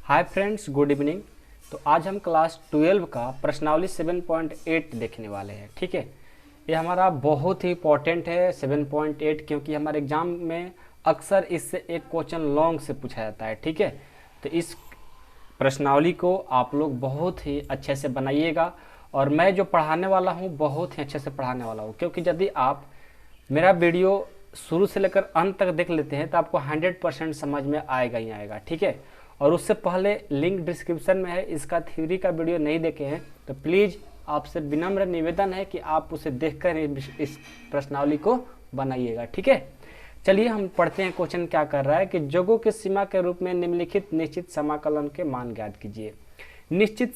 Hi friends, good evening. तो आज हम क्लास 12 का प्रश्नावली 7.8 देखने वाले हैं। ठीक है, ये हमारा बहुत ही इम्पोर्टेंट है 7.8, क्योंकि हमारे एग्जाम में अक्सर इससे एक क्वेश्चन लॉन्ग से पूछा जाता है। ठीक है, तो इस प्रश्नावली को आप लोग बहुत ही अच्छे से बनाइएगा, और मैं जो पढ़ाने वाला हूँ बहुत ही अच्छे से पढ़ाने वाला हूँ, क्योंकि यदि आप मेरा वीडियो शुरू से लेकर अंत तक देख लेते हैं तो आपको 100% समझ में आएगा ही आएगा। ठीक है, और उससे पहले लिंक डिस्क्रिप्शन में है, इसका थ्योरी का वीडियो नहीं देखे हैं तो प्लीज़ आपसे विनम्र निवेदन है कि आप उसे देखकर इस प्रश्नावली को बनाइएगा। ठीक है, चलिए हम पढ़ते हैं। क्वेश्चन क्या कर रहा है कि जोगों की सीमा के रूप में निम्नलिखित निश्चित समाकलन के मान ज्ञात कीजिए। निश्चित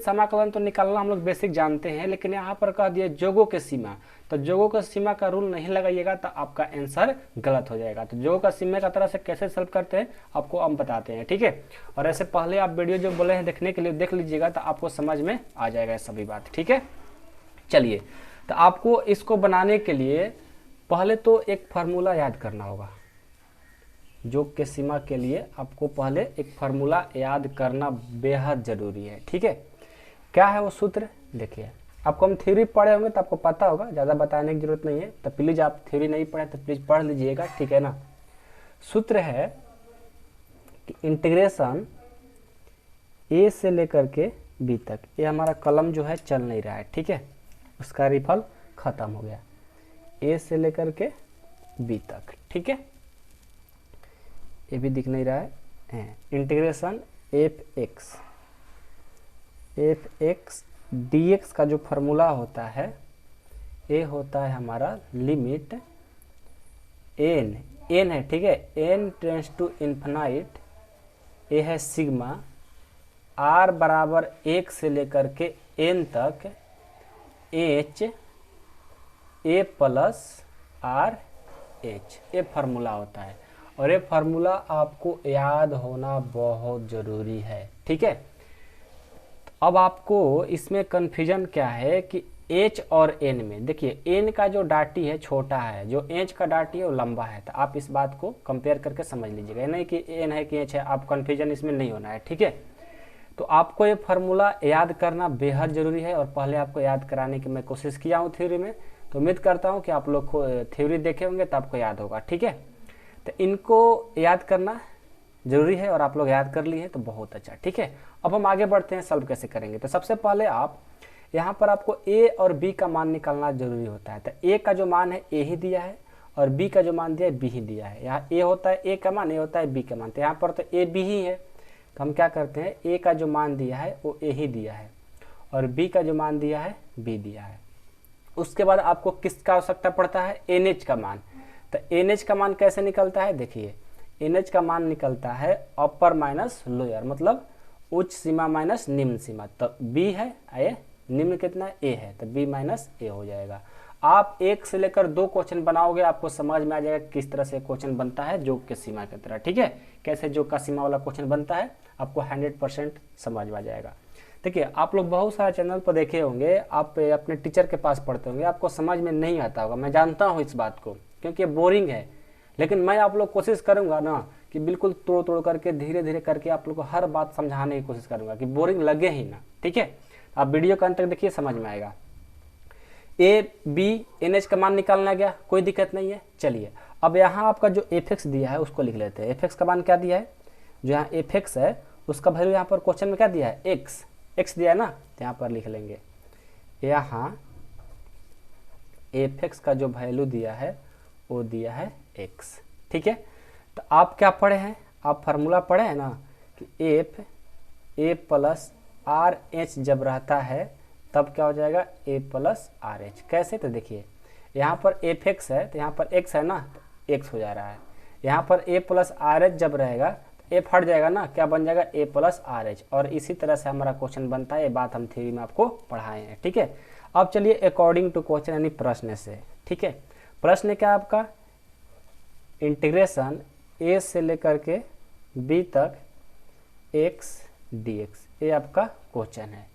समाकलन तो निकालना हम लोग बेसिक जानते हैं, लेकिन यहाँ पर कह दिया जोगों की सीमा, तो जोगों का सीमा का रूल नहीं लगाइएगा तो आपका आंसर गलत हो जाएगा। तो जोगों का सीमा का तरह से कैसे सॉल्व करते हैं आपको हम बताते हैं। ठीक है, और ऐसे पहले आप वीडियो जो बोले हैं देखने के लिए देख लीजिएगा तो आपको समझ में आ जाएगा सभी बात। ठीक है, चलिए, तो आपको इसको बनाने के लिए पहले तो एक फार्मूला याद करना होगा। जोग के सीमा के लिए आपको पहले एक फार्मूला याद करना बेहद जरूरी है। ठीक है, क्या है वो सूत्र? देखिए, आपको हम थ्योरी पढ़े होंगे तो आपको पता होगा, ज़्यादा बताने की जरूरत नहीं है। तो प्लीज़ आप थ्योरी नहीं पढ़े तो प्लीज़ पढ़ लीजिएगा। ठीक है ना, सूत्र है कि इंटीग्रेशन ए से लेकर के बी तक, ये हमारा कलम जो है चल नहीं रहा है। ठीक है, उसका रिफल खत्म हो गया, ए से लेकर के बी तक। ठीक है, ये भी दिख नहीं रहा है। Integration F X D x का जो फार्मूला होता है, ये होता है हमारा लिमिट एन है। ठीक है, एन टेंड्स टू इन्फिनाइट, ये है सिग्मा आर बराबर 1 से लेकर के एन तक H A plus are H, ये फार्मूला होता है। और ये फार्मूला आपको याद होना बहुत ज़रूरी है। ठीक है, अब आपको इसमें कन्फ्यूजन क्या है कि h और n में, देखिए n का जो डाटी है छोटा है, जो h का डाटी है वो लंबा है। तो आप इस बात को कंपेयर करके समझ लीजिएगा, नहीं कि n है कि h है, आप कन्फ्यूजन इसमें नहीं होना है। ठीक है, तो आपको ये फार्मूला याद करना बेहद ज़रूरी है, और पहले आपको याद कराने की मैं कोशिश किया हूँ थ्योरी में। तो उम्मीद करता हूँ कि आप लोग थ्योरी देखे होंगे तो आपको याद होगा। ठीक है, तो इनको याद करना जरूरी है, और आप लोग याद कर लिए हैं तो बहुत अच्छा। ठीक है, अब हम आगे बढ़ते हैं, सॉल्व कैसे करेंगे। तो सबसे पहले आप यहाँ पर आपको ए और बी का मान निकालना जरूरी होता है। तो ए का जो मान है ए ही दिया है, और बी का जो मान दिया है बी ही दिया है। यहाँ ए होता है ए का मान, ए होता है बी का मान, तो यहाँ पर तो ए बी ही है। तो हम क्या करते हैं, ए का जो मान दिया है वो ए ही दिया है, और बी का जो मान दिया है बी दिया है। उसके बाद आपको किसका आवश्यकता पड़ता है, एन एच का मान। तो एन एच का मान कैसे निकलता है, देखिए एन एच का मान निकलता है अपर माइनस लोअर, मतलब उच्च सीमा माइनस निम्न सीमा। तो बी है, ए निम्न कितना ए है, तो बी माइनस ए हो जाएगा। आप 1 से लेकर 2 क्वेश्चन बनाओगे, आपको समझ में आ जाएगा किस तरह से क्वेश्चन बनता है जोग के सीमा की तरह। ठीक है, कैसे जोग का सीमा वाला क्वेश्चन बनता है आपको 100% समझ में आ जाएगा। देखिए, आप लोग बहुत सारे चैनल पर देखे होंगे, आप अपने टीचर के पास पढ़ते होंगे, आपको समझ में नहीं आता होगा, मैं जानता हूँ इस बात को, क्योंकि बोरिंग है। लेकिन मैं आप लोग कोशिश करूंगा ना कि बिल्कुल तोड़ तोड़ करके धीरे धीरे करके आप लोग को हर बात समझाने की कोशिश करूंगा कि बोरिंग लगे ही ना। ठीक है, आप वीडियो का अंत तक देखिए, समझ में आएगा। ए बी एन एच का मान निकालना गया, कोई दिक्कत नहीं है। चलिए, अब यहाँ आपका जो एफ एक्स दिया है उसको लिख लेते हैं। एफ एक्स का मान क्या दिया है, जो यहाँ एफ एक्स है उसका वैल्यू यहाँ पर क्वेश्चन में क्या दिया है, एक्स दिया है ना, तो यहाँ पर लिख लेंगे यहाँ एफ एक्स का जो वैल्यू दिया है वो दिया है एक्स। ठीक है, तो आप क्या पढ़े हैं, आप फार्मूला पढ़े हैं ना कि F A plus R H जब रहता है तब क्या हो जाएगा, ए प्लस आर एच। कैसे, तो देखिए यहाँ पर एफ एक्स है तो यहाँ पर एक्स है ना, तो एक्स हो जा रहा है। यहाँ पर ए प्लस आर एच जब रहेगा तो एफ हट जाएगा ना, क्या बन जाएगा, ए प्लस आर एच। और इसी तरह से हमारा क्वेश्चन बनता है, ये बात हम थ्योरी में आपको पढ़ाए हैं। ठीक है, अब चलिए अकॉर्डिंग टू क्वेश्चन यानी प्रश्न से। ठीक है, प्रश्न क्या आपका, इंटीग्रेशन ए से लेकर के बी तक एक्स डी एक्स, ये आपका क्वेश्चन है।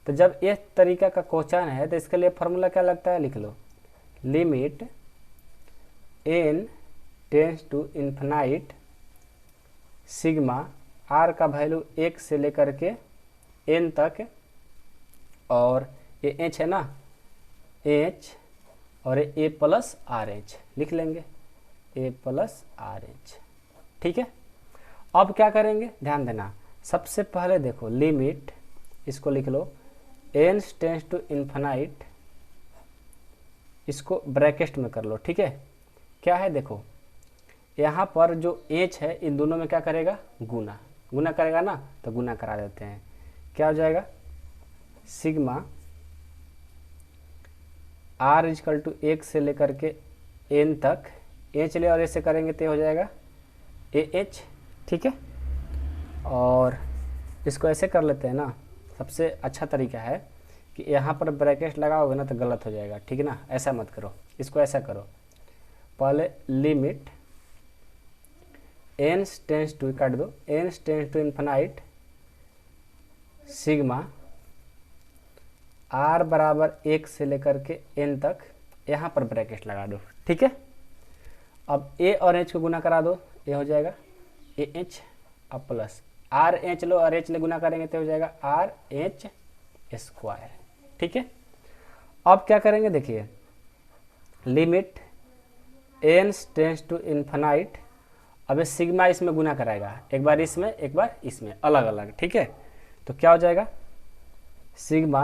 तो जब इस तरीका का क्वेश्चन है तो इसके लिए फार्मूला क्या लगता है, लिख लो, limit n tends to infinite sigma r का वैल्यू 1 से लेकर के n तक, और ये h है ना, h, और ये a प्लस आर एच लिख लेंगे, a प्लस आर एच। ठीक है, अब क्या करेंगे ध्यान देना, सबसे पहले देखो लिमिट, इसको लिख लो n टेंड्स टू इन्फिनाइट, इसको ब्रैकेट में कर लो। ठीक है, क्या है देखो यहाँ पर जो h है इन दोनों में क्या करेगा, गुना, गुना करेगा ना, तो गुना करा देते हैं। क्या हो जाएगा, सिग्मा r इजकल टू 1 से लेकर के n तक, h ले और ऐसे करेंगे तो हो जाएगा ah। ठीक है, और इसको ऐसे कर लेते हैं ना, सबसे अच्छा तरीका है कि यहाँ पर ब्रैकेट लगाओगे ना तो गलत हो जाएगा। ठीक है ना, ऐसा मत करो, इसको ऐसा करो, पहले लिमिट n टेंड्स टू, काट दो, n tends to infinite sigma r बराबर 1 से लेकर के n तक, यहाँ पर ब्रैकेट लगा दो। ठीक है, अब a और h को गुना करा दो, ये हो जाएगा ah, अब प्लस आर एच लो और एच ले गुना करेंगे तो हो जाएगा आर एच स्क्वायर। ठीक है, अब क्या करेंगे देखिए, limit n tends to infinite, अब ये सिग्मा इसमें गुना कराएगा, एक बार इसमें एक बार इसमें, अलग अलग। ठीक है, तो क्या हो जाएगा, सिग्मा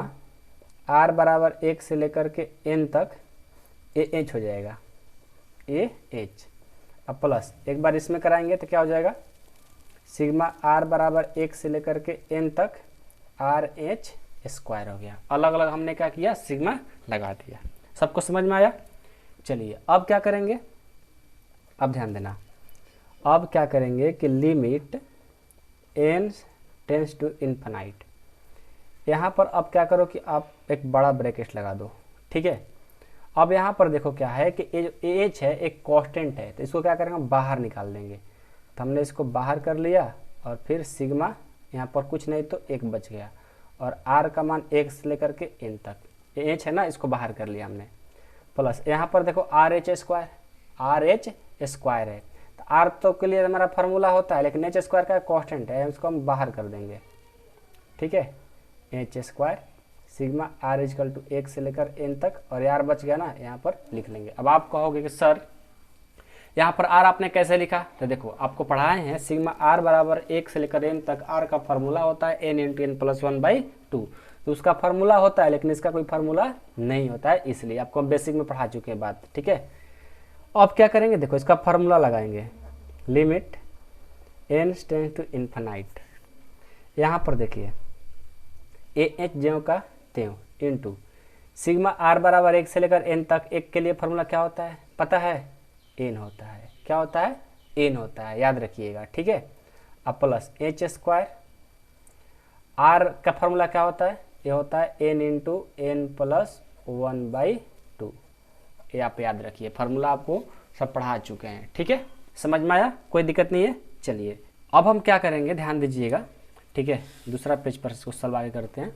r बराबर 1 से लेकर के n तक ए एच हो जाएगा, ए एच, अब प्लस एक बार इसमें कराएंगे तो क्या हो जाएगा, सिग्मा r बराबर 1 से लेकर के n तक आर एच स्क्वायर हो गया। अलग अलग हमने क्या किया, सिग्मा लगा दिया। सबको समझ में आया? चलिए अब क्या करेंगे, अब ध्यान देना, अब क्या करेंगे कि limit n tends to infinite, यहाँ पर अब क्या करो कि आप एक बड़ा ब्रैकेट लगा दो। ठीक है, अब यहाँ पर देखो क्या है कि ये जो एच है एक कांस्टेंट है, तो इसको क्या करेंगे, बाहर निकाल देंगे। तो हमने इसको बाहर कर लिया, और फिर सिग्मा यहाँ पर कुछ नहीं तो 1 बच गया, और r का मान 1 से लेकर के n तक, ये h है ना, इसको बाहर कर लिया हमने, प्लस यहाँ पर देखो R H square, R H square है, तो r तो के लिए हमारा फार्मूला होता है, लेकिन एच स्क्वायर का कांस्टेंट है, इसको हम बाहर कर देंगे। ठीक है, H square sigma r equal to 1 से लेकर n तक, और यार बच गया ना, यहाँ पर लिख लेंगे। अब आप कहोगे कि सर यहाँ पर r आपने कैसे लिखा, तो देखो आपको पढ़ाए हैं सिग्मा r बराबर 1 से लेकर n तक, r का फार्मूला होता है n इंटू n प्लस 1/2, तो उसका फार्मूला होता है, लेकिन इसका कोई फार्मूला नहीं होता है, इसलिए आपको हम बेसिक में पढ़ा चुके हैं बात। ठीक है, अब क्या करेंगे देखो, इसका फार्मूला लगाएंगे, limit n tends to infinite, यहाँ पर देखिए ए एच ज्यों का त्यों इंटू सिग्मा r बराबर 1 से लेकर n तक, एक के लिए फार्मूला क्या होता है पता है, n होता है। क्या होता है, n होता है, याद रखिएगा। ठीक है, अब प्लस एच स्क्वायर, r का फार्मूला क्या होता है, ये होता है n इंटू n प्लस 1/2, ये आप याद रखिए, फार्मूला आपको सब पढ़ा चुके हैं। ठीक है, समझ में आया, कोई दिक्कत नहीं है। चलिए अब हम क्या करेंगे, ध्यान दीजिएगा। ठीक है, दूसरा पेज पर इसको सॉल्व आगे करते हैं।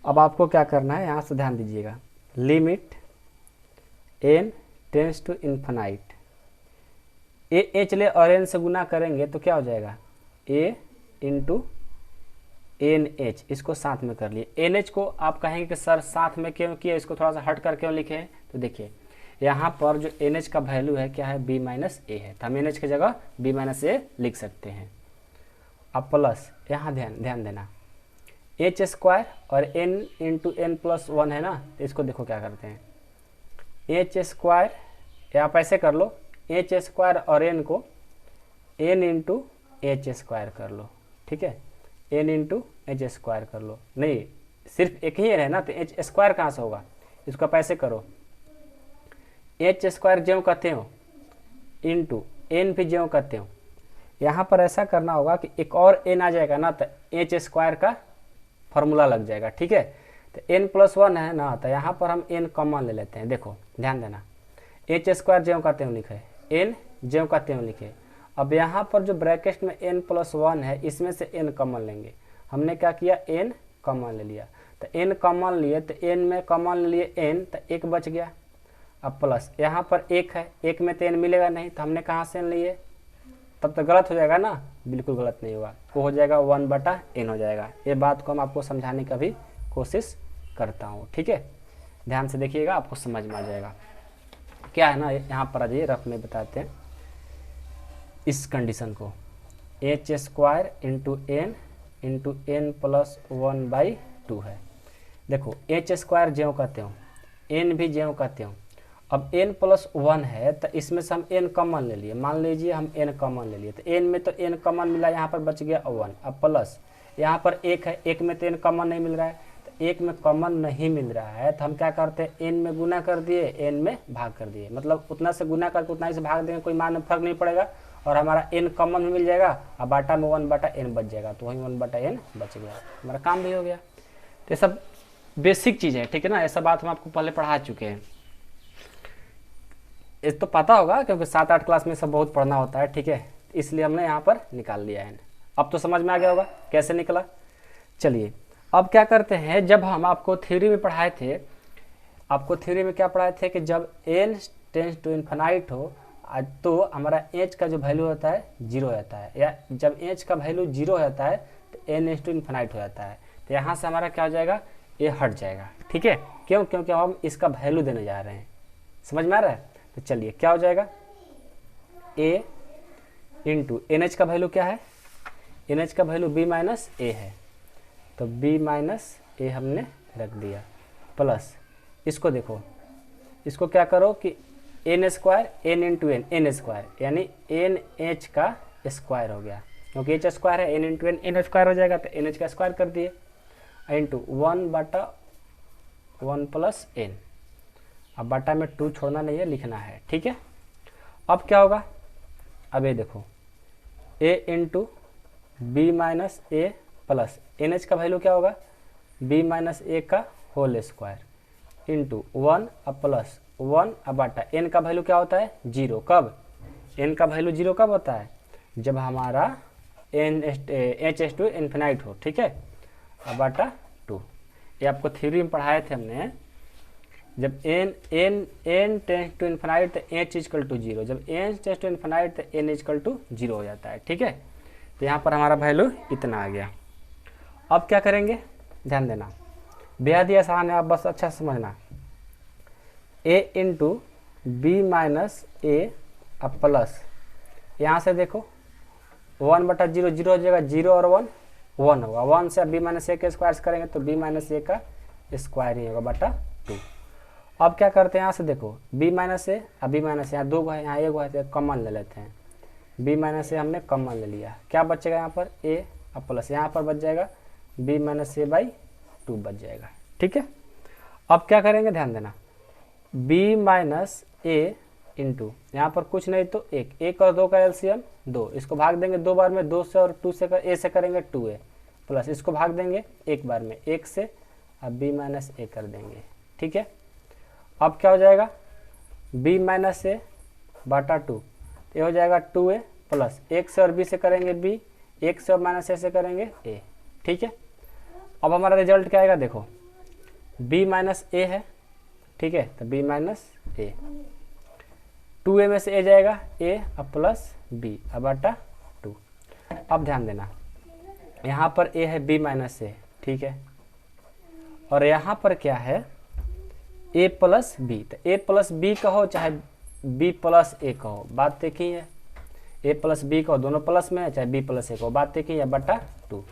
अब आपको क्या करना है, यहाँ से ध्यान दीजिएगा, limit n tends to infinite, A H ले और n से गुना करेंगे तो क्या हो जाएगा, a इंटू एन एच, इसको साथ में कर लिए। एन एच को आप कहेंगे कि सर साथ में क्यों किया, इसको थोड़ा सा हट कर क्यों लिखे हैं, तो देखिए यहाँ पर जो एन एच का वैल्यू है क्या है, b माइनस ए है, तो हम एन एच की जगह b माइनस ए लिख सकते हैं। अब प्लस यहाँ ध्यान देना, एच स्क्वायर और n इंटू एन प्लस 1 है ना, तो इसको देखो क्या करते हैं, एच स्क्वायर, या आप ऐसे कर लो, एच स्क्वायर और n को n इंटू एच स्क्वायर कर लो। ठीक है, n इंटू एच स्क्वायर कर लो, नहीं सिर्फ एक ही है ना, तो एच स्क्वायर कहाँ से होगा, इसको आप ऐसे करो, एच स्क्वायर ज्यों कहते हो इंटू n भी ज्यों कहते हो। यहाँ पर ऐसा करना होगा कि एक और n आ जाएगा ना, तो एच स्क्वायर का फार्मूला लग जाएगा। ठीक है, तो n प्लस 1 है ना, तो यहाँ पर हम n कॉमन ले लेते हैं। देखो ध्यान देना, एच स्क्वायर ज्यों कहते हो लिखे, n ज्यों कहते हो लिखे। अब यहाँ पर जो ब्रैकेट में n प्लस 1 है, इसमें से n कॉमन लेंगे। हमने क्या किया, n कॉमन ले लिया, तो n कॉमन लिए, तो n में कॉमन लिए n, तो 1 बच गया। अब प्लस यहाँ पर 1 है, 1 में तो n मिलेगा नहीं, तो हमने कहाँ से n लिए, तब तो गलत हो जाएगा ना, बिल्कुल गलत नहीं होगा, वो हो जाएगा 1/n हो जाएगा। ये बात को हम आपको समझाने का भी कोशिश करता हूँ, ठीक है। ध्यान से देखिएगा, आपको समझ में आ जाएगा। क्या है ना, यहाँ पर आइए रफ में बताते हैं इस कंडीशन को। h² इंटू n प्लस 1/2 है। देखो h² ज्यों कहते हो, n भी ज्यों कहते हो। अब n प्लस 1 है तो इसमें से हम n कॉमन ले लिए, मान लीजिए हम n कॉमन ले लिए, तो n में तो n कॉमन मिला, यहाँ पर बच गया 1। अब प्लस यहाँ पर 1 है, 1 में तो n कॉमन नहीं मिल रहा है, तो 1 में कॉमन नहीं मिल रहा है तो हम क्या करते हैं, n में गुना कर दिए, n में भाग कर दिए, मतलब उतना से गुना करके उतना ही से भाग देंगे, कोई मान में फर्क नहीं पड़ेगा और हमारा n कॉमन भी मिल जाएगा और बाटा में 1/n बच जाएगा, तो वही 1/n बच गया, हमारा काम भी हो गया। तो ये सब बेसिक चीज़ है, ठीक है ना, ऐसा बात हम आपको पहले पढ़ा चुके हैं, ये तो पता होगा क्योंकि 7-8 क्लास में सब बहुत पढ़ना होता है, ठीक है, इसलिए हमने यहाँ पर निकाल लिया है। अब तो समझ में आ गया होगा कैसे निकला। चलिए अब क्या करते हैं, जब हम आपको थ्योरी में पढ़ाए थे, आपको थ्योरी में क्या पढ़ाए थे कि जब n टेंड्स टू इन्फिनाइट हो तो हमारा h का जो वैल्यू होता है 0 हो जाता है, या जब h का वैल्यू 0 हो जाता है तो n टेंड्स टू इन्फिनाइट हो जाता है। तो यहाँ से हमारा क्या हो जाएगा, ये हट जाएगा, ठीक है, क्यों, क्योंकि हम इसका वैल्यू देने जा रहे हैं। समझ में आ रहा है। तो चलिए क्या हो जाएगा, a इंटू NH का वैल्यू क्या है, NH का वैल्यू b माइनस a है, तो b माइनस a हमने रख दिया, प्लस इसको देखो, इसको क्या करो कि n² n into n, n² यानी NH का स्क्वायर हो गया, क्योंकि h स्क्वायर है, n into n n square हो जाएगा, तो NH का स्क्वायर कर दिए, इंटू 1/1 प्लस n। अब बटा में 2 छोड़ना नहीं है, लिखना है, ठीक है। अब क्या होगा, अब ये देखो a into b minus a plus NH का वैल्यू क्या होगा, b माइनस a का होल स्क्वायर इंटू 1 अब प्लस 1 अब बटा n का वैल्यू क्या होता है 0। कब, n का वैल्यू 0 कब होता है, जब हमारा h टू इन्फिनाइट हो, ठीक है, अब बटा 2। ये आपको थ्योरी में पढ़ाए थे हमने, जब n टेंड्स टू इन्फिनाइट तो h इक्वल टू 0, जब n टेंड्स टू इन्फिनाइट तो n इक्वल टू 0 हो जाता है, ठीक है। तो यहाँ पर हमारा वैल्यू इतना आ गया। अब क्या करेंगे, ध्यान देना, बेहद ही आसान है, आप बस अच्छा समझना। a into b minus a अब प्लस, यहाँ से देखो 1/0 0 हो जाएगा, 0 और 1 1 होगा, 1 से b माइनस a के स्क्वायर करेंगे तो b माइनस a का स्क्वायर ही होगा बटा 2। अब क्या करते हैं, यहाँ से देखो b माइनस a, अब b माइनस यहाँ 2 है, यहाँ 1 है, तो कॉमन ले लेते हैं, b माइनस a हमने कॉमन ले लिया, क्या बचेगा यहाँ पर a अब प्लस, यहाँ पर बच जाएगा b माइनस a/2 बच जाएगा, ठीक है। अब क्या करेंगे, ध्यान देना, b माइनस a इंटू यहाँ पर कुछ नहीं तो 1 और 2 का एलसीएम 2, इसको भाग देंगे 2 बार में, 2 से और 2 से a से करेंगे 2a प्लस इसको भाग देंगे 1 बार में 1 से, अब b माइनस a कर देंगे, ठीक है। अब क्या हो जाएगा, b माइनस a बटा 2, ये हो जाएगा 2a प्लस 1 से और b से करेंगे b, 1 से और माइनस a से करेंगे a, ठीक है। अब हमारा रिजल्ट क्या आएगा, देखो b माइनस a है, ठीक है, तो b माइनस a, 2a में से a जाएगा a अब प्लस b अब बटा 2। अब ध्यान देना, यहाँ पर a है b माइनस a, ठीक है, और यहाँ पर क्या है a प्लस b, तो a प्लस b कहो चाहे b प्लस a कहो, बात एक ही है, a प्लस b कहो दोनों प्लस में है, चाहे b प्लस a कहो, बात एक ही है, बटा 2।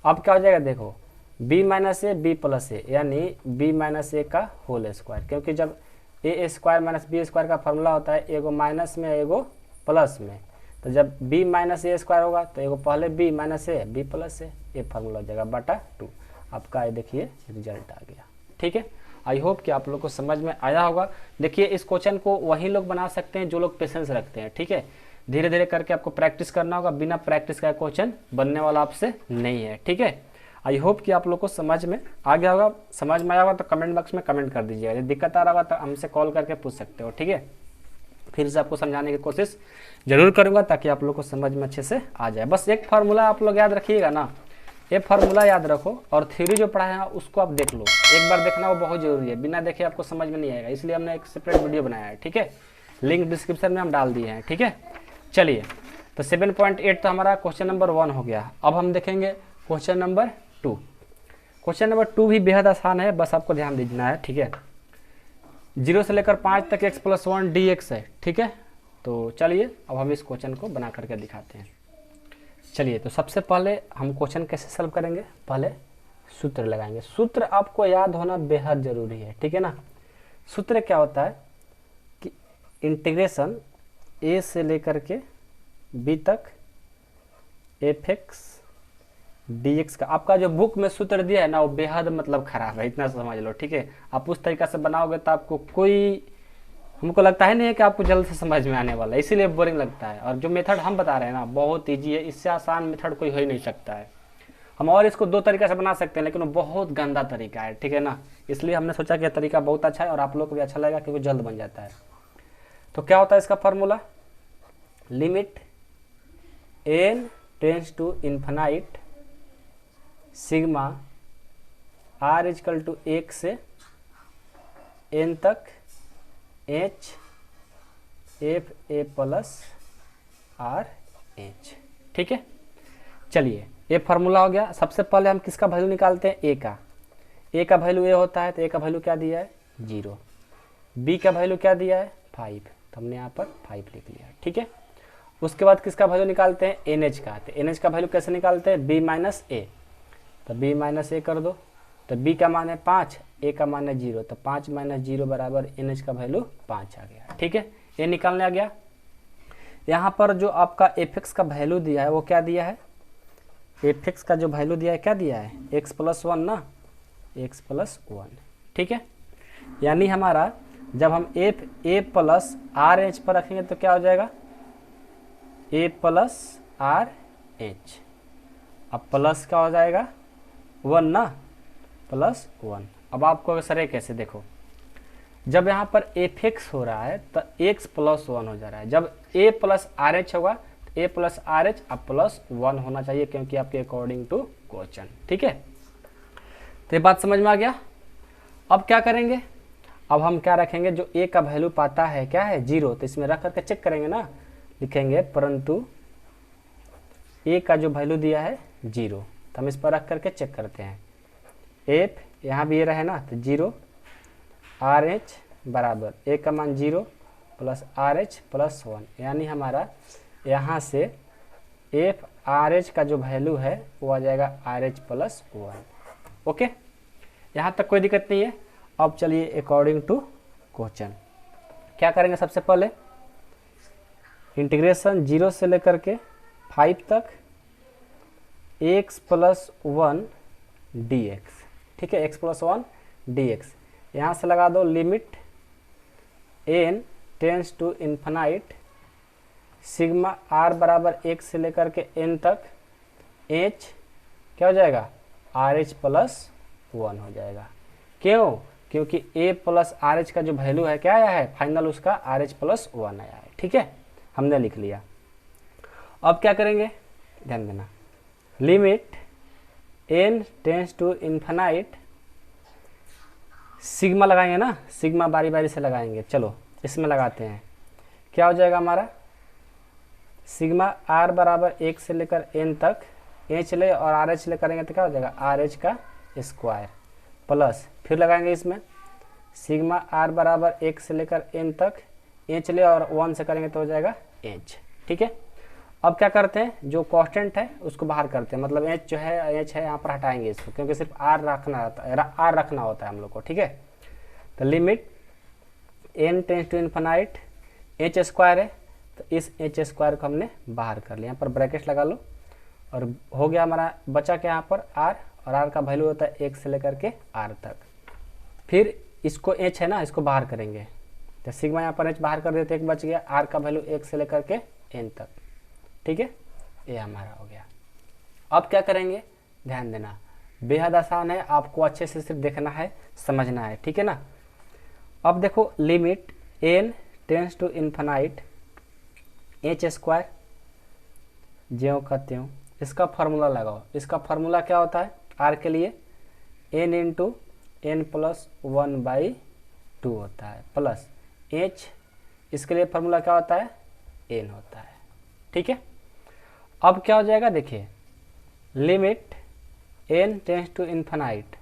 अब क्या हो जाएगा, देखो b minus a b plus a यानी b माइनस a का होल स्क्वायर, क्योंकि जब a square minus b square का फॉर्मूला होता है एगो माइनस में एगो प्लस में, तो जब b माइनस a स्क्वायर होगा तो एगो पहले b minus a b plus a, ये फॉर्मूला हो जाएगा बटा 2। आपका ये देखिए रिजल्ट आ गया, ठीक है। आई होप कि आप लोग को समझ में आया होगा। देखिए इस क्वेश्चन को वही लोग बना सकते हैं जो लोग पेशेंस रखते हैं, ठीक है, धीरे धीरे करके आपको प्रैक्टिस करना होगा, बिना प्रैक्टिस का क्वेश्चन बनने वाला आपसे नहीं है, ठीक है। आई होप कि आप लोग को समझ में आ गया होगा, समझ में आया होगा तो कमेंट बॉक्स में कमेंट कर दीजिएगा, यदि दिक्कत आ रहा होगा तो हमसे कॉल करके पूछ सकते हो, ठीक है। फिर से आपको समझाने की कोशिश जरूर करूंगा ताकि आप लोग को समझ में अच्छे से आ जाए। बस एक फार्मूला आप लोग याद रखिएगा ना, ये फार्मूला याद रखो और थ्योरी जो पढ़ाया है उसको आप देख लो, एक बार देखना वो बहुत जरूरी है, बिना देखे आपको समझ में नहीं आएगा, इसलिए हमने एक सेपरेट वीडियो बनाया है, ठीक है, लिंक डिस्क्रिप्शन में हम डाल दिए हैं, ठीक है। चलिए तो 7.8 तो हमारा क्वेश्चन नंबर 1 हो गया। अब हम देखेंगे क्वेश्चन नंबर 2। क्वेश्चन नंबर 2 भी बेहद आसान है, बस आपको ध्यान देना है, ठीक है। 0 से लेकर 5 तक x+1 dx है, ठीक है। तो चलिए अब हम इस क्वेश्चन को बना करके दिखाते हैं। चलिए, तो सबसे पहले हम क्वेश्चन कैसे सॉल्व करेंगे, पहले सूत्र लगाएंगे। सूत्र आपको याद होना बेहद जरूरी है, ठीक है ना। सूत्र क्या होता है कि इंटीग्रेशन a से लेकर के b तक f(x) dx का, आपका जो बुक में सूत्र दिया है ना वो बेहद मतलब खराब है, इतना समझ लो, ठीक है। आप उस तरीका से बनाओगे तो आपको कोई, हमको लगता है नहीं है कि आपको जल्द से समझ में आने वाला है, इसीलिए बोरिंग लगता है। और जो मेथड हम बता रहे हैं ना बहुत ईजी है, इससे आसान मेथड कोई हो ही नहीं सकता है। हम और इसको 2 तरीके से बना सकते हैं, लेकिन वो बहुत गंदा तरीका है, ठीक है ना। इसलिए हमने सोचा कि यह तरीका बहुत अच्छा है और आप लोग को भी अच्छा लगेगा क्योंकि जल्द बन जाता है। तो क्या होता है इसका formula, limit n tends to infinite sigma r equal to 1 से n तक h f a plus r h, ठीक है। चलिए, ये फार्मूला हो गया। सबसे पहले हम किसका वैल्यू निकालते हैं, a का। a का वैल्यू a होता है, तो a का वैल्यू क्या दिया है 0। b का वैल्यू क्या दिया है 5, तो हमने यहाँ पर 5 लिख लिया, ठीक है। उसके बाद किसका वैल्यू निकालते हैं nh का। तो nh का वैल्यू कैसे निकालते हैं, b माइनस a, तो b माइनस a कर दो। तो b का मान है 5, a का मान है 0, तो 5 माइनस 0 बराबर nh का वैल्यू 5 आ गया, ठीक है। ये निकालने आ गया। यहाँ पर जो आपका f(x) का वैल्यू दिया है वो क्या दिया है, f(x) का जो वैल्यू दिया है क्या दिया है x+1 ना, x+1, ठीक है। यानी हमारा जब हम f a plus R H पर रखेंगे तो क्या हो जाएगा a प्लस आर एच। अब प्लस क्या हो जाएगा 1 ना, +1। अब आपको सर ये कैसे, देखो जब यहाँ पर f(x) हो रहा है तो x+1 हो जा रहा है। जब a प्लस आर एच होगा तो a प्लस आर एच अब +1 होना चाहिए, क्योंकि आपके अकॉर्डिंग टू क्वेश्चन, ठीक है। तो ये बात समझ में आ गया। अब क्या करेंगे, अब हम क्या रखेंगे, जो a का वैल्यू पाता है क्या है 0, तो इसमें रख करके चेक करेंगे ना, लिखेंगे परंतु a का जो वैल्यू दिया है 0, तो हम इस पर रख करके चेक करते हैं। f यहाँ भी ये रहे ना, तो 0 आर एच बराबर a का मान 0 प्लस आर एच प्लस 1, यानी हमारा यहाँ से f आर एच का जो वैल्यू है वो आ जाएगा आर एच प्लस 1। ओके, यहाँ तक कोई दिक्कत नहीं है। अब चलिए अकॉर्डिंग टू क्वेश्चन क्या करेंगे, सबसे पहले इंटीग्रेशन 0 से लेकर के 5 तक x+1 dx, ठीक है, x+1 dx। यहाँ से लगा दो limit n tends to infinite sigma r बराबर 1 से लेकर के n तक h क्या हो जाएगा RH+1 हो जाएगा। क्यों, क्योंकि a प्लस आर एच का जो वैल्यू है क्या आया है फाइनल, उसका RH+1 आया है, ठीक है, हमने लिख लिया। अब क्या करेंगे, ध्यान देना, limit n tends to infinite sigma लगाएंगे ना, सिग्मा बारी बारी से लगाएंगे। चलो इसमें लगाते हैं, क्या हो जाएगा हमारा सिग्मा r बराबर 1 से लेकर n तक h ले और आर एच ले करेंगे तो क्या हो जाएगा आर एच का स्क्वायर प्लस, फिर लगाएंगे इसमें सिग्मा r बराबर 1 से लेकर n तक h ले और 1 से करेंगे तो हो जाएगा h, ठीक है। अब क्या करते हैं, जो कांस्टेंट है उसको बाहर करते हैं, मतलब h जो है h है यहाँ पर हटाएंगे इसको, क्योंकि सिर्फ r रखना होता है हम लोग को, ठीक है। तो limit n tends to infinite h square है, तो इस h स्क्वायर को हमने बाहर कर लिया, यहाँ पर ब्रैकेट लगा लो और हो गया हमारा बचा क्या यहाँ पर r, और r का वैल्यू होता है 1 से लेकर के r तक। फिर इसको h है ना, इसको बाहर करेंगे, तो सिग्मा यहाँ पर h बाहर कर देते, एक बच गया, r का वैल्यू 1 से लेकर के n तक, ठीक है, ये हमारा हो गया। अब क्या करेंगे, ध्यान देना, बेहद आसान है, आपको अच्छे से सिर्फ देखना है, समझना है, ठीक है ना। अब देखो limit n tends to infinite h square ज्यों का त्यों, इसका फार्मूला लगाओ। इसका फार्मूला क्या होता है, r के लिए n इंटू n+1/2 होता है, प्लस h, इसके लिए फार्मूला क्या होता है n होता है, ठीक है। अब क्या हो जाएगा देखिए, limit n tends to infinite,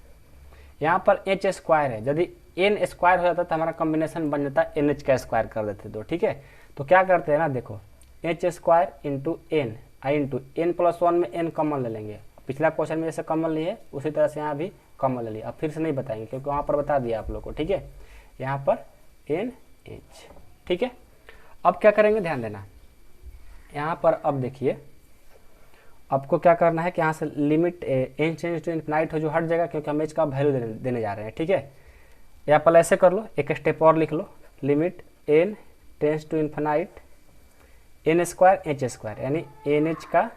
यहाँ पर एच स्क्वायर है, यदि एन स्क्वायर हो जाता तो हमारा कॉम्बिनेशन बन जाता एन एच का स्क्वायर कर देते तो, ठीक है। तो क्या करते हैं ना, देखो एच स्क्वायर इंटू एन आई इंटू एन प्लस वन में एन कॉमन ले लेंगे, पिछला क्वेश्चन में जैसे कॉमन लिए उसी तरह से यहाँ भी कॉमन ले लिया। अब फिर से नहीं बताएंगे क्योंकि वहाँ पर बता दिया आप लोग को, ठीक है। यहाँ पर एन एच, ठीक है। अब क्या करेंगे ध्यान देना, यहाँ पर अब देखिए आपको क्या करना है कि यहाँ से limit N change to infinite हो जो हट जाएगा क्योंकि हम एच का वैल्यू देने जा रहे हैं, ठीक है। यहाँ पर ऐसे कर लो, एक स्टेप और लिख लो, limit N tends to infinite n square h square, यानी एन एच का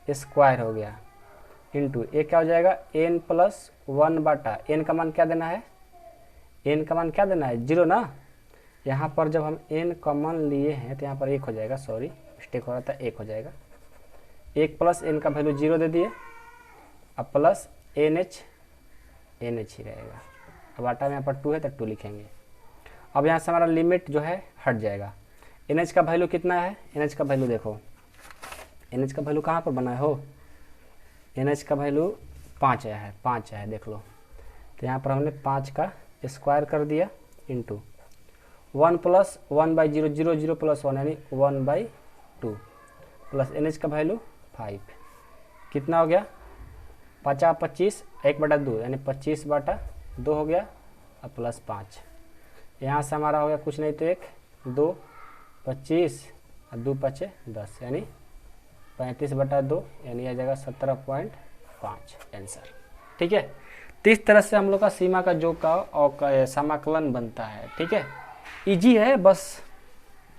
स्क्वायर हो गया इंटू ए क्या हो जाएगा एन प्लस वन बटा एन का मान क्या देना है, एन का मान क्या देना है 0 ना। यहाँ पर जब हम एन कॉमन लिए हैं तो यहाँ पर 1 हो जाएगा, सॉरी मिस्टेक हो रहा था, 1 हो जाएगा। 1 प्लस एन का वैल्यू 0 दे दिए, अब प्लस एन एच ही रहेगा। अब आटा में यहाँ पर 2 है तो 2 लिखेंगे। अब यहाँ से हमारा लिमिट जो है हट जाएगा। एन एच का वैल्यू कितना है, एन एच का वैल्यू देखो, एन एच का वैल्यू कहाँ पर बनाए हो, एन एच का वैल्यू 5 आया है, 5 आया है देख लो। तो यहाँ पर हमने 5 का स्क्वायर कर दिया इंटू 1 प्लस 1/0 0 0 प्लस 1 यानी 1/2 प्लस एन एच का वैल्यू 5, कितना हो गया 50 25 1/2 यानी 25/2 हो गया, अब प्लस 5। यहाँ से हमारा हो गया कुछ नहीं तो 1 2 25 और 2 5 10 यानी 35/2 यानी आ जाएगा 17.5 आंसर, ठीक है। तो इस तरह से हम लोग का सीमा का जो का और समाकलन बनता है, ठीक है। इजी है, बस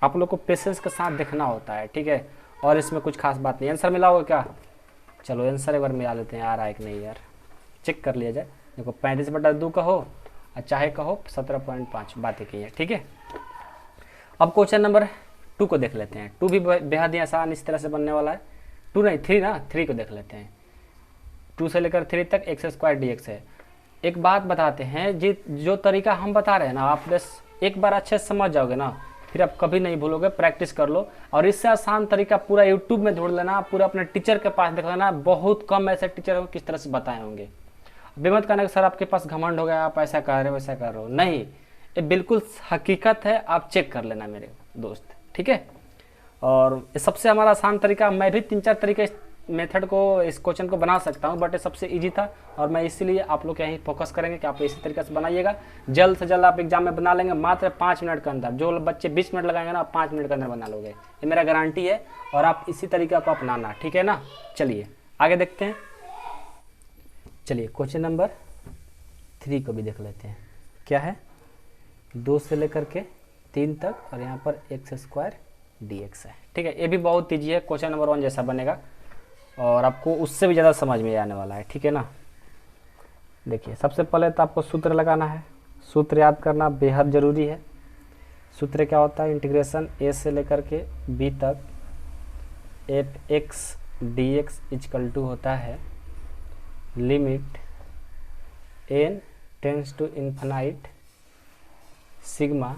आप लोग को पेशेंस के साथ देखना होता है, ठीक है। और इसमें कुछ खास बात नहीं। आंसर मिला होगा क्या, चलो आंसर एक बार मिला लेते हैं, आ रहा है कि नहीं यार, चेक कर लिया जाए। देखो 35/2 का हो और चाहे कहो 17.5, बात एक ही है, ठीक है। अब क्वेश्चन नंबर 2 को देख लेते हैं। 2 भी बेहद ही आसान इस तरह से बनने वाला है। 2 नहीं 3 ना, 3 को देख लेते हैं। 2 से लेकर 3 तक एक्स स्क्वायर डी एक्स है। एक बात बताते हैं, जो तरीका हम बता रहे हैं ना, आप बस एक बार अच्छे से समझ जाओगे ना, फिर आप कभी नहीं भूलोगे, प्रैक्टिस कर लो। और इससे आसान तरीका पूरा यूट्यूब में ढूंढ लेना, पूरा अपने टीचर के पास देख लेना, बहुत कम ऐसे टीचर हो किस तरह से बताए होंगे। बेमत कहना कि सर आपके पास घमंड हो गया, आप ऐसा कर रहे हो वैसा कर रहे हो, नहीं, ये बिल्कुल हकीकत है, आप चेक कर लेना मेरे दोस्त, ठीक है। और सबसे हमारा आसान तरीका, मैं भी 3-4 तरीके इस मेथड को, इस क्वेश्चन को बना सकता हूँ, बट ये सबसे इजी था और मैं इसीलिए आप लोग यहीं फोकस करेंगे कि आप इसी तरीके से बनाइएगा। जल्द से जल्द आप एग्जाम में बना लेंगे, मात्र 5 मिनट के अंदर। जो बच्चे 20 मिनट लगाएंगे ना, आप 5 मिनट के अंदर बना लोगे, ये मेरा गारंटी है। और आप इसी तरीके को अपनाना, ठीक है ना। चलिए आगे देखते हैं। चलिए क्वेश्चन नंबर 3 को भी देख लेते हैं। क्या है, 2 से लेकर के 3 तक और यहाँ पर एक्स स्क्वायर डी एक्स है, ठीक है। ये भी बहुत ईजी है, क्वेश्चन नंबर 1 जैसा बनेगा और आपको उससे भी ज़्यादा समझ में आने वाला है, ठीक है ना। देखिए सबसे पहले तो आपको सूत्र लगाना है, सूत्र याद करना बेहद ज़रूरी है। सूत्र क्या होता है, इंटीग्रेशन ए से लेकर के बी तक F X D X equal to होता है limit N tends to infinite sigma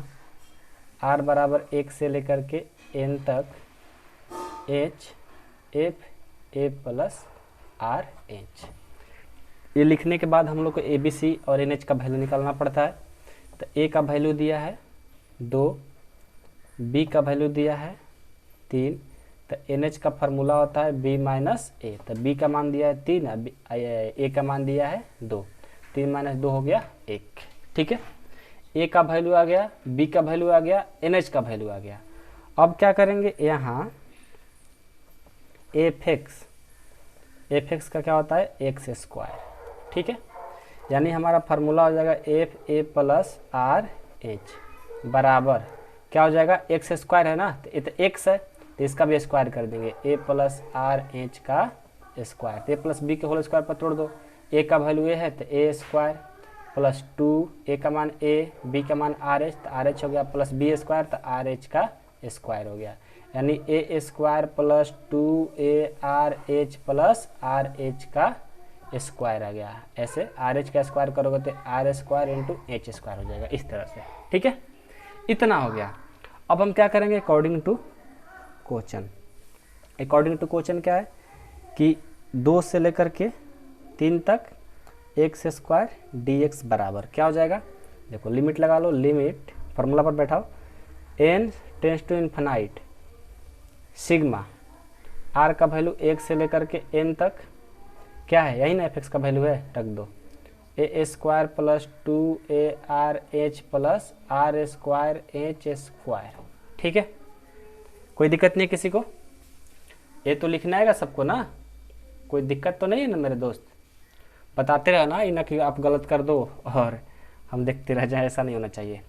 R बराबर 1 से लेकर के एन तक H F A plus are H. ये लिखने के बाद हम लोग को ए बी सी और एन एच का वैल्यू निकालना पड़ता है। तो ए का वैल्यू दिया है 2, बी का वैल्यू दिया है 3, तो एन एच का फार्मूला होता है बी माइनस ए। तो बी का मान दिया है 3, ए का मान दिया है 2, 3 - 2 हो गया 1, ठीक है। ए का वैल्यू आ गया, बी का वैल्यू आ गया, एन एच का वैल्यू आ गया। अब क्या करेंगे, यहाँ एफ एक्स का क्या होता है एक्स स्क्वायर, ठीक है। यानी हमारा फार्मूला हो जाएगा F A plus R H बराबर क्या हो जाएगा, एक्स स्क्वायर है ना, तो ये तो एक्स है तो इसका भी स्क्वायर कर देंगे, ए प्लस आर एच का स्क्वायर। तो ए प्लस बी के होल स्क्वायर पर तोड़ दो, ए का वैल्यू ए है तो ए स्क्वायर प्लस 2, ए का मान ए, बी का मान आर एच, तो आर एच हो गया प्लस बी स्क्वायर, तो आर एच का स्क्वायर हो गया। यानी a square plus 2 r h plus are h का स्क्वायर आ गया। ऐसे आर एच का स्क्वायर करोगे तो r square into h square हो जाएगा, इस तरह से, ठीक है। इतना हो गया। अब हम क्या करेंगे, according to question according to question क्या है कि 2 से लेकर के 3 तक एक्स स्क्वायर डी एक्स बराबर क्या हो जाएगा। देखो लिमिट लगा लो, लिमिट फार्मूला पर बैठाओ, n tends to infinite sigma r का वैल्यू 1 से लेकर के n तक क्या है, यही ना एफ का वैल्यू है, रख दो a square plus 2ARH plus r square h square. ठीक है, कोई दिक्कत नहीं किसी को, ये तो लिखना है सबको ना, कोई दिक्कत तो नहीं है ना मेरे दोस्त, बताते रहो ना, ये ना कि आप गलत कर दो और हम देखते रह जाए, ऐसा नहीं होना चाहिए।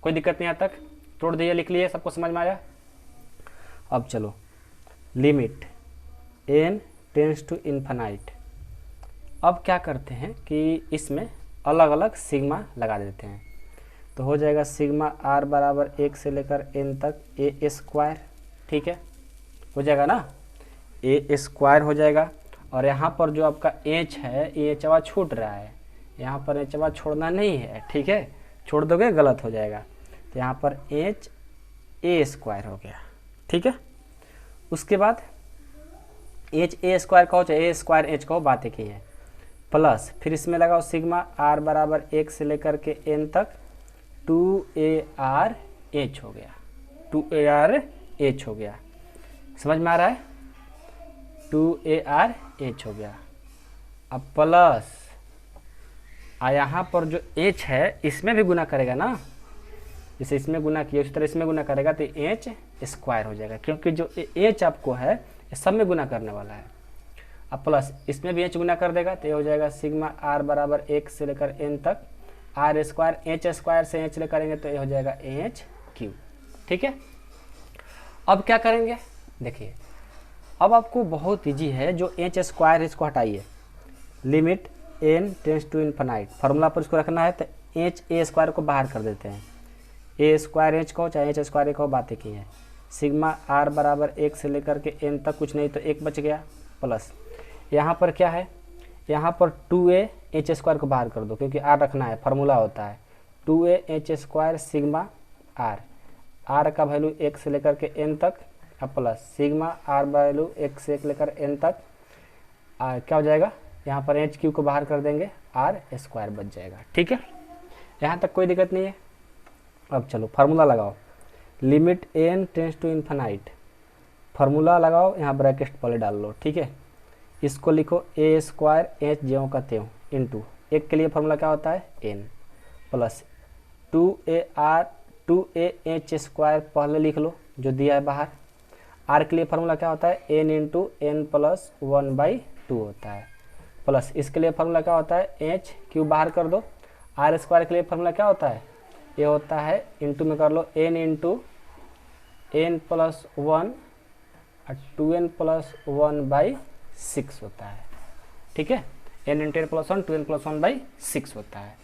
कोई दिक्कत नहीं, यहाँ तक तोड़ दिए, लिख लिए, सबको समझ में आया। अब चलो limit n tends to infinite, अब क्या करते हैं कि इसमें अलग अलग सिग्मा लगा देते हैं, तो हो जाएगा सिग्मा r बराबर 1 से लेकर n तक ए स्क्वायर। ठीक है, हो जाएगा ना, ए स्क्वायर हो जाएगा। और यहाँ पर जो आपका एच है, ये एचवा छूट रहा है, यहाँ पर एचवा छोड़ना नहीं है। ठीक है, छोड़ दोगे गलत हो जाएगा, तो यहाँ पर एच ए स्क्वायर हो गया। ठीक है, उसके बाद एच ए स्क्वायर कहो चाहे ए स्क्वायर एच कहो, बात एक ही है, प्लस फिर इसमें लगाओ सिग्मा r बराबर 1 से लेकर के n तक 2ARH हो गया, 2ARH हो गया, समझ में आ रहा है, 2ARH हो गया। अब प्लस यहाँ पर जो h है इसमें भी गुना करेगा ना, जैसे इसमें गुना किया उसी तरह इसमें गुना करेगा तो एच स्क्वायर हो जाएगा, क्योंकि जो एच आपको है ये सब में गुना करने वाला है। अब प्लस इसमें भी एच गुना कर देगा तो ये हो जाएगा सिग्मा r बराबर 1 से लेकर n तक आर स्क्वायर एच स्क्वायर से एच ले करेंगे तो ये हो जाएगा एच क्यू। ठीक है, अब क्या करेंगे देखिए, अब आपको बहुत इजी है, जो एच स्क्वायर है इसको हटाइए, limit n tends to infinite, formula पर इसको रखना है तो एच ए स्क्वायर को बाहर कर देते हैं, ए स्क्वायर एच कहो चाहे एच स्क्वायर कहो, बात एक ही है। सिग्मा r बराबर 1 से लेकर के n तक कुछ नहीं तो 1 बच गया, प्लस यहाँ पर क्या है, यहाँ पर 2AH स्क्वायर को बाहर कर दो क्योंकि r रखना है, फार्मूला होता है 2AH स्क्वायर सिग्मा r का वैल्यू 1 से लेकर के n तक, अब प्लस सिग्मा r वैल्यू 1 से लेकर n तक क्या हो जाएगा, यहाँ पर एच क्यू को बाहर कर देंगे, r स्क्वायर बच जाएगा। ठीक है, यहाँ तक कोई दिक्कत नहीं है। अब चलो फार्मूला लगाओ, limit n tends to infinite, formula लगाओ, यहाँ ब्रैकेट पहले डाल लो। ठीक है, इसको लिखो ए स्क्वायर एच ज्यों का त्यों इंटू, एक के लिए फार्मूला क्या होता है n, प्लस 2AH स्क्वायर पहले लिख लो जो दिया है बाहर, r के लिए फार्मूला क्या होता है n इंटू n प्लस 1/2 होता है, प्लस इसके लिए फार्मूला क्या होता है एच क्यू बाहर कर दो, r स्क्वायर के लिए फार्मूला क्या होता है, ये होता है इंटू में कर लो n इंटू n प्लस 1 और 2n प्लस 1/6 होता है। ठीक है, n into n plus 1 2n plus 1/6 होता है।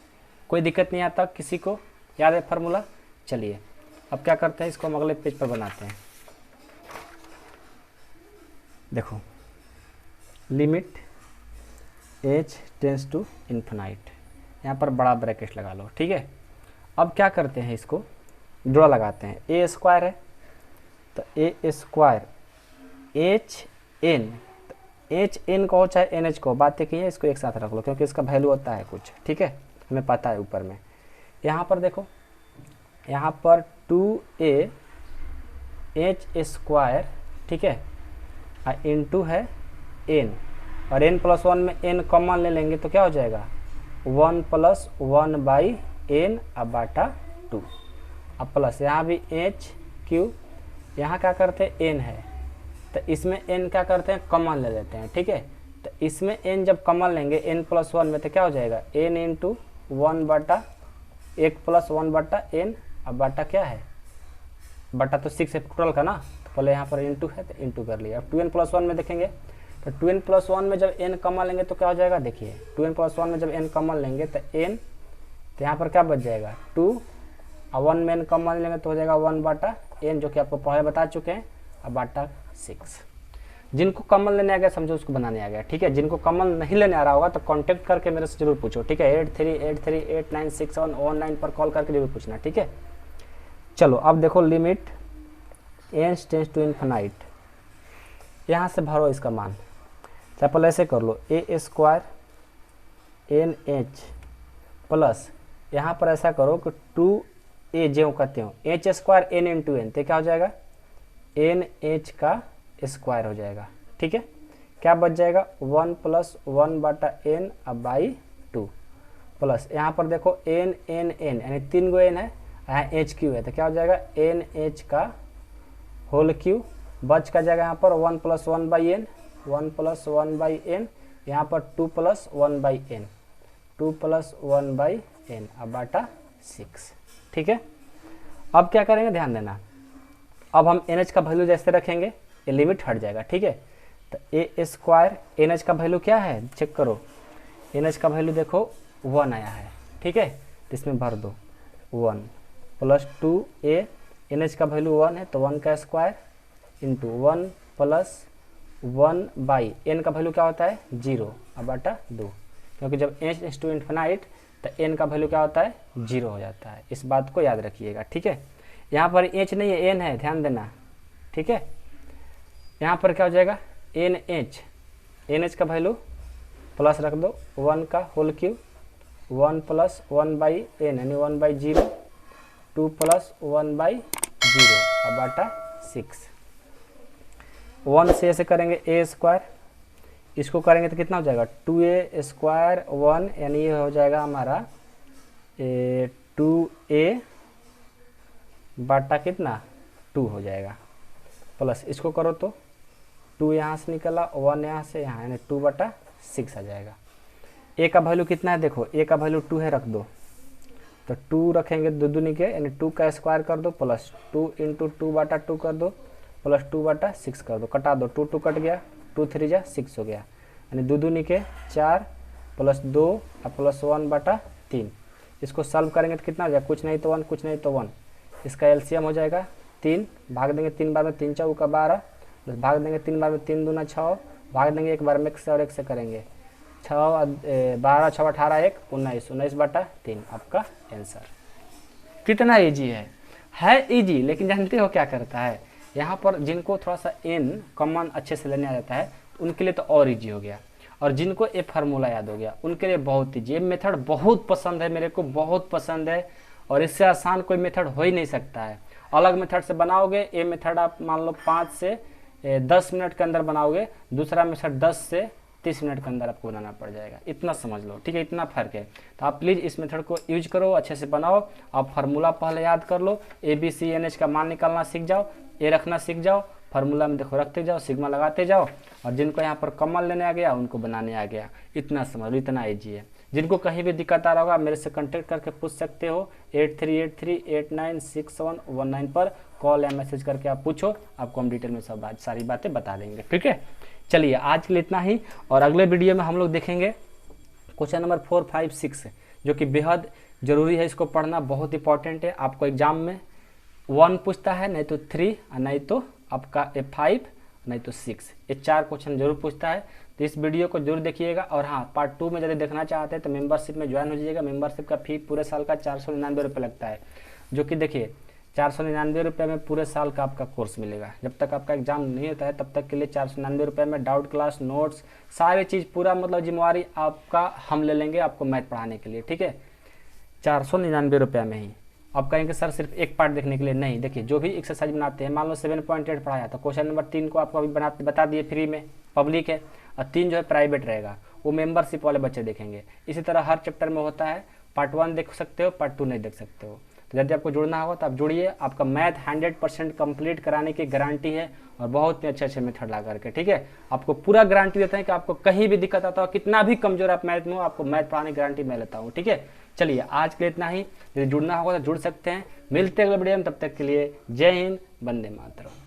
कोई दिक्कत नहीं आता, किसी को याद है फार्मूला। चलिए अब क्या करते हैं, इसको हम अगले पेज पर बनाते हैं। देखो limit h tends to infinite, यहाँ पर बड़ा ब्रैकेट लगा लो। ठीक है, अब क्या करते हैं, इसको जोड़ा लगाते हैं, ए स्क्वायर है तो a square h n, h n को चाहे एन एच को, बात एक ही है, इसको एक साथ रख लो क्योंकि इसका वैल्यू होता है कुछ। ठीक है, हमें पता है ऊपर में। यहाँ पर देखो, यहाँ पर 2AH स्क्वायर, ठीक है, इंटू है n, और n प्लस 1 में n कॉमन ले लेंगे तो क्या हो जाएगा 1 प्लस 1/n अब बाटा 2, अब प्लस यहाँ भी एच क्यू, यहाँ क्या करते हैं n है तो इसमें n क्या करते हैं कॉमन ले लेते हैं। ठीक है, तो इसमें n जब कॉमन लेंगे n प्लस 1 में तो क्या हो जाएगा n इंटू 1 प्लस 1/n, अब बाटा क्या है, बटा तो 6 है टोटल का ना, तो पहले यहाँ पर इंटू है तो इंटू कर लिया। अब 2n प्लस 1 में देखेंगे तो 2n प्लस 1 में जब n कॉमन लेंगे तो क्या हो जाएगा, देखिए 2n प्लस 1 में जब n कॉमन लेंगे तो n, तो यहाँ पर क्या बच जाएगा 2, और 1 में n कॉमन लेंगे तो हो जाएगा 1/n, जो कि आपको पहले बता चुके हैं, अब बाटा 6। जिनको कॉमन लेने आ गया समझो उसको बनाने आ गया। ठीक है, जिनको कॉमन नहीं लेने आ रहा होगा तो कांटेक्ट करके मेरे से जरूर पूछो। ठीक है, 8383896119 पर कॉल करके जरूर पूछना। ठीक है, चलो अब देखो limit n tends to infinite, यहाँ से भरो इसका मान, चाहे पहले ऐसे कर लो, A square N H plus यहाँ पर ऐसा करो कि 2a जो कहते हो H square N into N, तो क्या हो जाएगा एन एच का स्क्वायर हो जाएगा। ठीक है, क्या बच जाएगा 1 प्लस 1/n अब बाई 2 प्लस यहाँ पर देखो एन एन एन यानी 3 गो एन है, यहाँ एच क्यू है, तो क्या हो जाएगा एन एच का होल क्यू, बच का जाएगा यहाँ पर 1 प्लस 1/n 1 प्लस 1/n, यहाँ पर 2 प्लस 1/n 2 प्लस 1/n अब बाटा 6। ठीक है, अब क्या करेंगे ध्यान देना, अब हम एन एच का वैल्यू जैसे रखेंगे ये लिमिट हट जाएगा। ठीक है, तो ए स्क्वायर एन एच का वैल्यू क्या है चेक करो, एन एच का वैल्यू देखो 1 आया है। ठीक है, तो इसमें भर दो 1 प्लस 2a, एन एच का वैल्यू 1 है तो 1 का स्क्वायर इंटू 1 प्लस 1/n का वैल्यू क्या होता है 0 अब बाटा 2, क्योंकि जब h इज टू इन्फिनाइट तो n का वैल्यू क्या होता है 0 हो जाता है, इस बात को याद रखिएगा। ठीक है, यहाँ पर h नहीं है n है, ध्यान देना। ठीक है, यहाँ पर क्या हो जाएगा एन एच का वैल्यू प्लस रख दो 1 का होल क्यूब 1 प्लस 1/n यानी 1/0 2 प्लस 1/0 अब बाटा 6। 1 से ऐसे करेंगे ए स्क्वायर, इसको करेंगे तो कितना हो जाएगा 2a स्क्वायर 1 यानी ये हो जाएगा हमारा 2a बाटा कितना 2 हो जाएगा, प्लस इसको करो तो 2 यहाँ से निकला 1 यहाँ से यहाँ यानी 2/6 आ जाएगा। a का वैल्यू कितना है देखो, a का वैल्यू 2 है, रख दो तो 2 रखेंगे दुदुनी के यानी 2 का स्क्वायर कर दो प्लस 2 इंटू 2/2 कर दो प्लस 2/6 कर दो, कटा दो 2 कट गया 2 3 जा 6 हो गया, यानी दुदुनी के 4 प्लस 2 और प्लस 1/3। इसको सॉल्व करेंगे तो कितना हो जाएगा, कुछ नहीं तो 1 कुछ नहीं तो 1, इसका एलसीएम हो जाएगा 3, भाग देंगे 3 बार में 3 चौका 12 प्लस भाग देंगे 3 बार में 3 दूना 6, भाग देंगे एक बार में 1 से और 1 से करेंगे 12 6 18 1 19 19/3 आपका आंसर। कितना इजी है इजी, लेकिन जानते हो क्या करता है यहाँ पर, जिनको थोड़ा सा n कॉमन अच्छे से लेने आ जाता है तो उनके लिए तो और इजी हो गया, और जिनको ये फार्मूला याद हो गया उनके लिए बहुत ईजी। ये मेथड बहुत पसंद है, मेरे को बहुत पसंद है, और इससे आसान कोई मेथड हो ही नहीं सकता है। अलग मेथड से बनाओगे, ये मेथड आप मान लो 5 से 10 मिनट के अंदर बनाओगे, दूसरा मेथड 10 से 30 मिनट के अंदर आपको बनाना पड़ जाएगा, इतना समझ लो। ठीक है, इतना फर्क है, तो आप प्लीज़ इस मेथड को यूज करो, अच्छे से बनाओ। आप फार्मूला पहले याद कर लो, ABCNH का मान निकालना सीख जाओ, ए रखना सीख जाओ, फार्मूला में देखो रखते जाओ, सिग्मा लगाते जाओ, और जिनको यहाँ पर कॉमन लेने आ गया उनको बनाने आ गया, इतना समझ लो, इतना ईजी है। जिनको कहीं भी दिक्कत आ रहा होगा मेरे से कांटेक्ट करके पूछ सकते हो, 8383896119 पर कॉल या मैसेज करके आप पूछो, आपको हम डिटेल में सब सारी बातें बता देंगे। ठीक है, चलिए आज के लिए इतना ही, और अगले वीडियो में हम लोग देखेंगे क्वेश्चन नंबर 4 5 6 जो कि बेहद ज़रूरी है, इसको पढ़ना बहुत इंपॉर्टेंट है। आपको एग्जाम में 1 पूछता है, नहीं तो 3, नहीं तो आपका 5, नहीं तो 6, ये 4 क्वेश्चन जरूर पूछता है। तो इस वीडियो को जरूर देखिएगा, और हाँ पार्ट 2 में यदि देखना चाहते हैं तो मेंबरशिप में ज्वाइन हो जाइएगा। मेंबरशिप का फी पूरे साल का 499 रुपये लगता है, जो कि देखिए 499 रुपये में पूरे साल का आपका कोर्स मिलेगा। जब तक आपका एग्जाम नहीं होता है तब तक के लिए 499 रुपये में डाउट क्लास, नोट्स, सारी चीज़ पूरा मतलब जिम्मेवारी आपका हम ले लेंगे आपको मैथ पढ़ाने के लिए। ठीक है, 499 रुपये में ही। आप कहेंगे सर सिर्फ एक पार्ट देखने के लिए, नहीं, देखिए जो भी एक्सरसाइज बनाते हैं, मान लो 7.8 पढ़ाया तो क्वेश्चन नंबर 3 को आपको अभी बता दिए फ्री में, पब्लिक है, और 3 जो है प्राइवेट रहेगा, वो मेंबरशिप वाले बच्चे देखेंगे। इसी तरह हर चैप्टर में होता है, पार्ट 1 देख सकते हो, पार्ट 2 नहीं देख सकते हो। तो यदि आपको जुड़ना होगा तो आप जुड़िए, आपका मैथ 100% कंप्लीट कराने की गारंटी है, और बहुत ही अच्छे मेथड ला करके। ठीक है, आपको पूरा गारंटी देते हैं कि आपको कहीं भी दिक्कत आता हो, कितना भी कमजोर आप मैथ में हो, आपको मैथ पढ़ाने की गारंटी मैं लेता हूँ। ठीक है, चलिए आज के लिए इतना ही, यदि जुड़ना होगा तो जुड़ सकते हैं। मिलते हैं अगले वीडियो में, तब तक के लिए जय हिंद, वंदे मातरम।